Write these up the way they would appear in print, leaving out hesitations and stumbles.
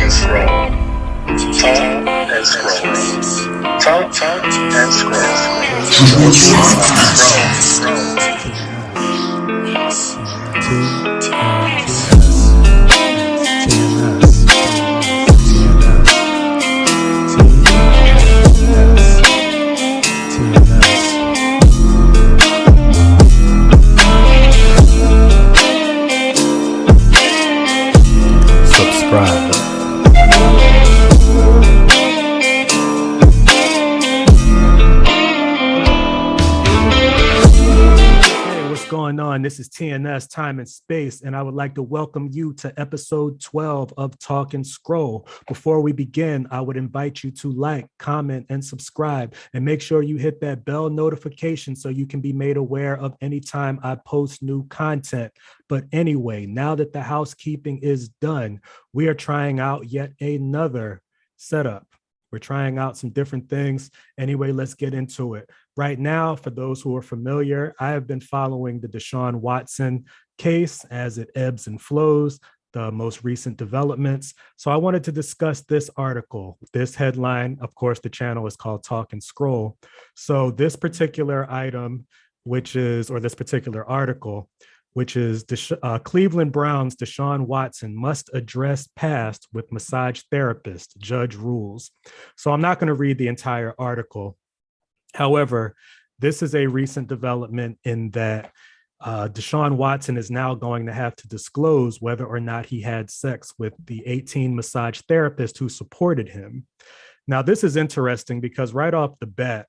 and scroll. Talk and scroll. Talk and Subscribe. Going on. This is TNS Time and Space, and I would like to welcome you to episode 12 of Talk and Scroll. Before we begin, I would invite you to like, comment, and subscribe, and make sure you hit that bell notification so you can be made aware of any time I post new content. But anyway, now that the housekeeping is done, we are trying out yet another setup. We're trying out some different things. Anyway, let's get into it. Right now, for those who are familiar, I have been following the Deshaun Watson case as it ebbs and flows, the most recent developments. So I wanted to discuss this article, this headline. Of course, the channel is called Talk and Scroll. So this particular item, this particular article, which is Cleveland Browns Deshaun Watson must address past with massage therapist, judge rules. So I'm not going to read the entire article. However, this is a recent development in that Deshaun Watson is now going to have to disclose whether or not he had sex with the 18 massage therapists who supported him. Now, this is interesting because right off the bat,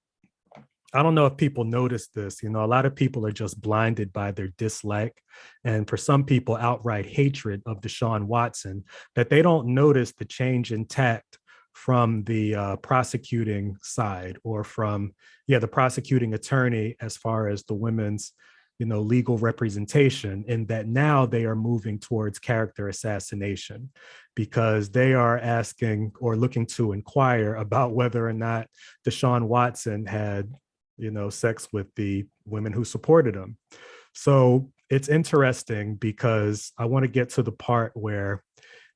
I don't know if people notice this, a lot of people are just blinded by their dislike, and for some people, outright hatred of Deshaun Watson, that they don't notice the change in tact from the prosecuting side or from, the prosecuting attorney as far as the women's, legal representation, in that now they are moving towards character assassination because they are asking or looking to inquire about whether or not Deshaun Watson had sex with the women who supported him. So it's interesting because I want to get to the part where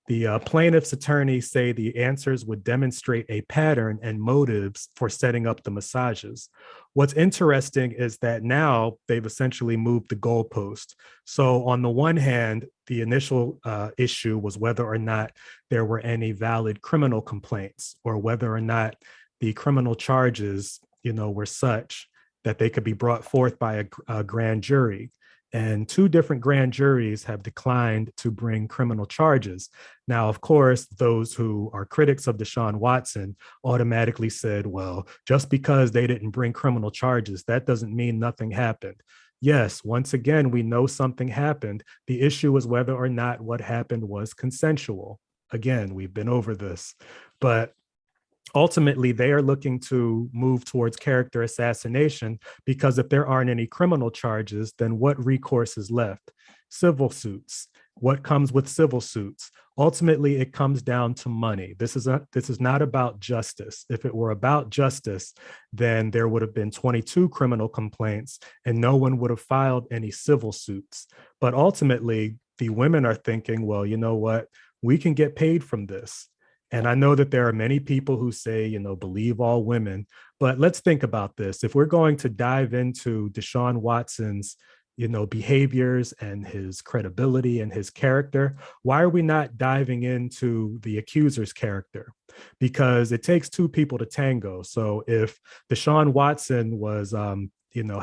the plaintiff's attorneys say the answers would demonstrate a pattern and motives for setting up the massages. What's interesting is that now they've essentially moved the goalpost. So on the one hand, the initial issue was whether or not there were any valid criminal complaints or whether or not the criminal charges were such that they could be brought forth by a grand jury. And two different grand juries have declined to bring criminal charges. Now, of course, those who are critics of Deshaun Watson automatically said, well, just because they didn't bring criminal charges, that doesn't mean nothing happened. Yes, once again, we know something happened. The issue is whether or not what happened was consensual. Again, we've been over this, but ultimately, they are looking to move towards character assassination because if there aren't any criminal charges, then what recourse is left? Civil suits. What comes with civil suits? Ultimately, it comes down to money. This is not about justice. If it were about justice, then there would have been 22 criminal complaints and no one would have filed any civil suits. But ultimately, the women are thinking, well, you know what? We can get paid from this. And I know that there are many people who say, believe all women, but let's think about this. If we're going to dive into Deshaun Watson's, behaviors and his credibility and his character, why are we not diving into the accuser's character? Because it takes two people to tango. So if Deshaun Watson was,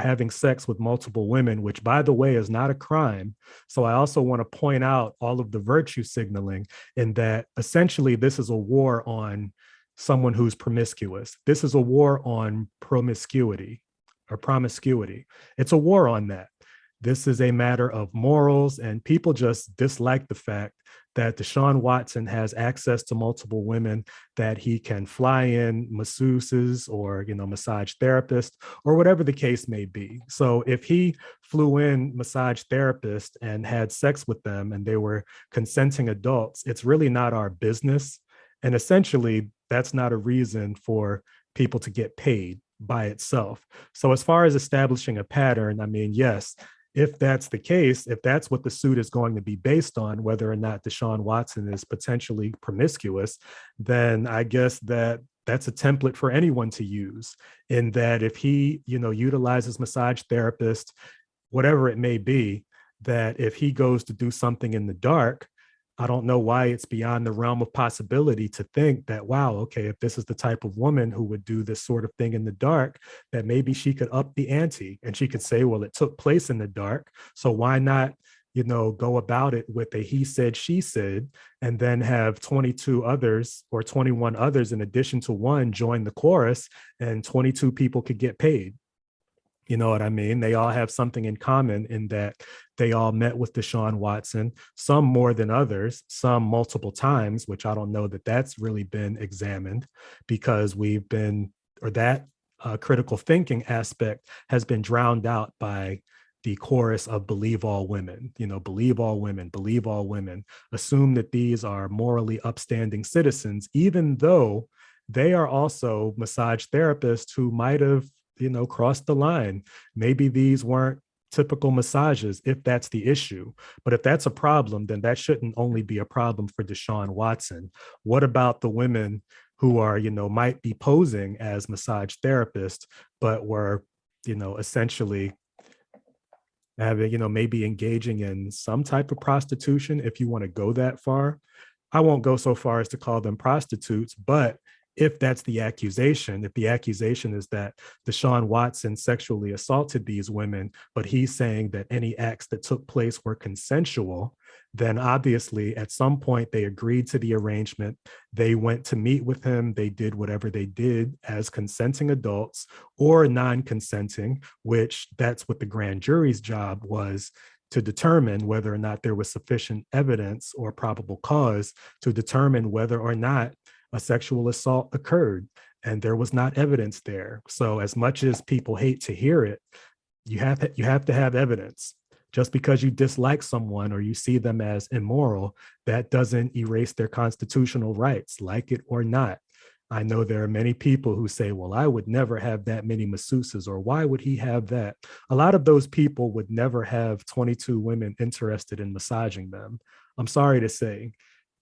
having sex with multiple women, which, by the way, is not a crime. So I also want to point out all of the virtue signaling in that essentially this is a war on someone who's promiscuous. This is a war on promiscuity. It's a war on that. This is a matter of morals, and people just dislike the fact that Deshaun Watson has access to multiple women, that he can fly in masseuses or, massage therapists or whatever the case may be. So if he flew in massage therapists and had sex with them and they were consenting adults, it's really not our business. And essentially, that's not a reason for people to get paid by itself. So as far as establishing a pattern, I mean, yes, if that's the case, if that's what the suit is going to be based on, whether or not Deshaun Watson is potentially promiscuous, then I guess that's a template for anyone to use. In that, if he, utilizes massage therapist, whatever it may be, that if he goes to do something in the dark, I don't know why it's beyond the realm of possibility to think that, wow, okay, if this is the type of woman who would do this sort of thing in the dark, that maybe she could up the ante and she could say, well, it took place in the dark. So why not, go about it with a he said, she said, and then have 22 others or 21 others in addition to one join the chorus, and 22 people could get paid. You know what I mean? They all have something in common in that they all met with Deshaun Watson, some more than others, some multiple times, which I don't know that that's really been examined, because that critical thinking aspect has been drowned out by the chorus of believe all women, believe all women, believe all women, assume that these are morally upstanding citizens, even though they are also massage therapists who might have crossed the line. Maybe these weren't typical massages, if that's the issue. But if that's a problem, then that shouldn't only be a problem for Deshaun Watson. What about the women who are, might be posing as massage therapists, but were, essentially having, maybe engaging in some type of prostitution, if you want to go that far? I won't go so far as to call them prostitutes, but if that's the accusation, if the accusation is that Deshaun Watson sexually assaulted these women, but he's saying that any acts that took place were consensual, then obviously at some point they agreed to the arrangement. They went to meet with him. They did whatever they did as consenting adults or non-consenting, which that's what the grand jury's job was, to determine whether or not there was sufficient evidence or probable cause to determine whether or not a sexual assault occurred. And there was not evidence there. So as much as people hate to hear it, you have to have evidence. Just because you dislike someone or you see them as immoral, that doesn't erase their constitutional rights, like it or not. I know there are many people who say, well, I would never have that many masseuses, or why would he have that? A lot of those people would never have 22 women interested in massaging them. I'm sorry to say,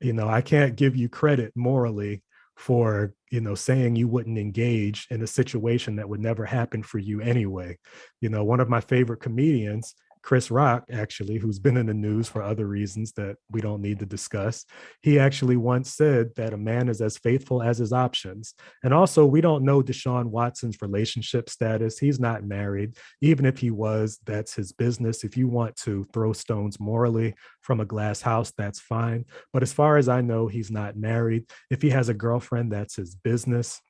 I can't give you credit morally for, saying you wouldn't engage in a situation that would never happen for you anyway. One of my favorite comedians, Chris Rock, actually, who's been in the news for other reasons that we don't need to discuss, he actually once said that a man is as faithful as his options. And also, we don't know Deshaun Watson's relationship status. He's not married. Even if he was, that's his business. If you want to throw stones morally from a glass house, that's fine. But as far as I know, he's not married. If he has a girlfriend, that's his business.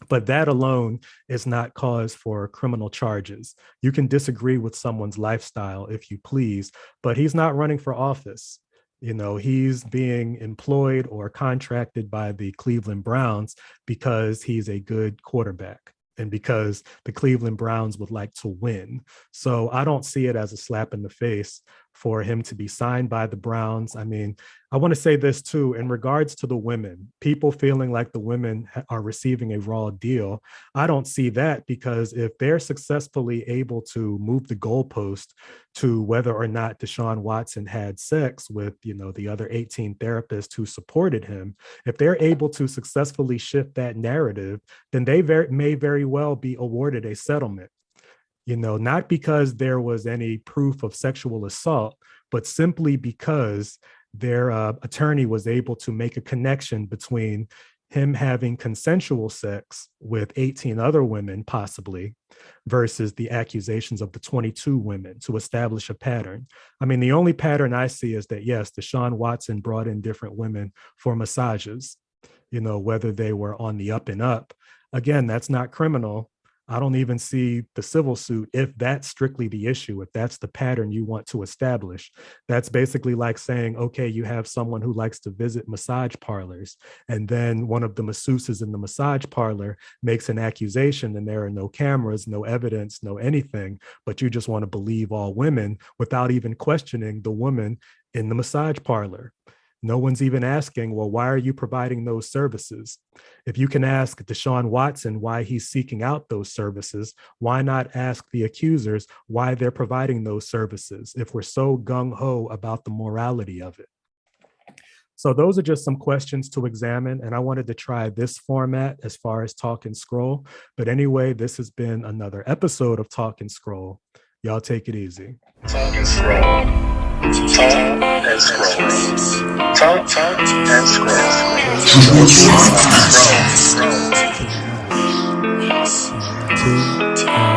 But that alone is not cause for criminal charges. You can disagree with someone's lifestyle if you please, but he's not running for office. He's being employed or contracted by the Cleveland Browns because he's a good quarterback and because the Cleveland Browns would like to win. So I don't see it as a slap in the face for him to be signed by the Browns. I mean, I want to say this too, in regards to the women, people feeling like the women are receiving a raw deal. I don't see that, because if they're successfully able to move the goalpost to whether or not Deshaun Watson had sex with, the other 18 therapists who supported him, if they're able to successfully shift that narrative, then they may very well be awarded a settlement. Not because there was any proof of sexual assault, but simply because their attorney was able to make a connection between him having consensual sex with 18 other women, possibly, versus the accusations of the 22 women, to establish a pattern. I mean, the only pattern I see is that, yes, Deshaun Watson brought in different women for massages, whether they were on the up and up. Again, that's not criminal. I don't even see the civil suit if that's strictly the issue, if that's the pattern you want to establish. That's basically like saying, okay, you have someone who likes to visit massage parlors, and then one of the masseuses in the massage parlor makes an accusation, and there are no cameras, no evidence, no anything, but you just want to believe all women without even questioning the woman in the massage parlor. No one's even asking, well, why are you providing those services? If you can ask Deshaun Watson why he's seeking out those services, why not ask the accusers why they're providing those services if we're so gung-ho about the morality of it? So those are just some questions to examine, and I wanted to try this format as far as Talk and Scroll. But anyway, this has been another episode of Talk and Scroll. Y'all take it easy. Talk and Scroll. Talk and Scroll. Talk and Scroll. Two,